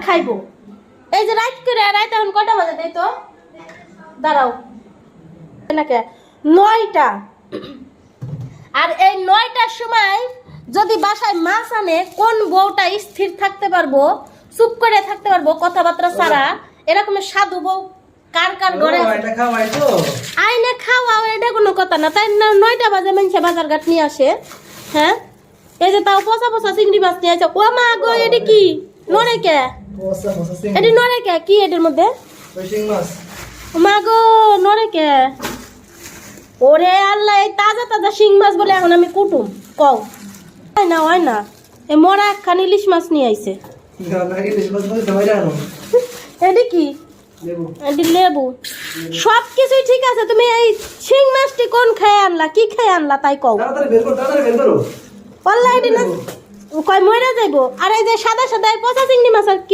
খাইবো। এই যে রাত করে রাত এখন কয়টা বাজে দেই তো দাঁড়াও নাকি 9টা। আর এই 9টার সময় যদি বাসায় মাছ আনে কোন বউটা স্থির থাকতে পারবো, চুপ করে থাকতে পারবো কথাবার্তা ছাড়া? এরকম সাধু বউ কার কার ঘরে আইনে খাওয়া এটা কোনো কথা না। তাই 9টা বাজে মানুষে বাজার ঘাট নিয়ে আসে। হ্যাঁ এই যে তাও পচা পচা চিংড়ি মাছ নিয়ে আসে। ও মা গো এটা কি নড়ে কে? এটি নড়ে কে? কি এটার মধ্যে? মা গো নড়ে কে? ওরে আল্লাহ, এই তাজা তাজা শিং মাছ বলে এখন আমি কুটুম কও? হয় না হয় না, এই মরা একখান ইলিশ মাছ নিয়ে আইছে। এটি কি? এটি লেবু। সবকিছুই ঠিক আছে, তুমি এই শিং মাছটি কোন খেয়ে আনলা, কি খেয়ে আনলা তাই কও? আল্লাহ এটি না কয় মরে যাইবো। আর এই যে সাদা সাদা পচা চিংড়ি মাছ আর কি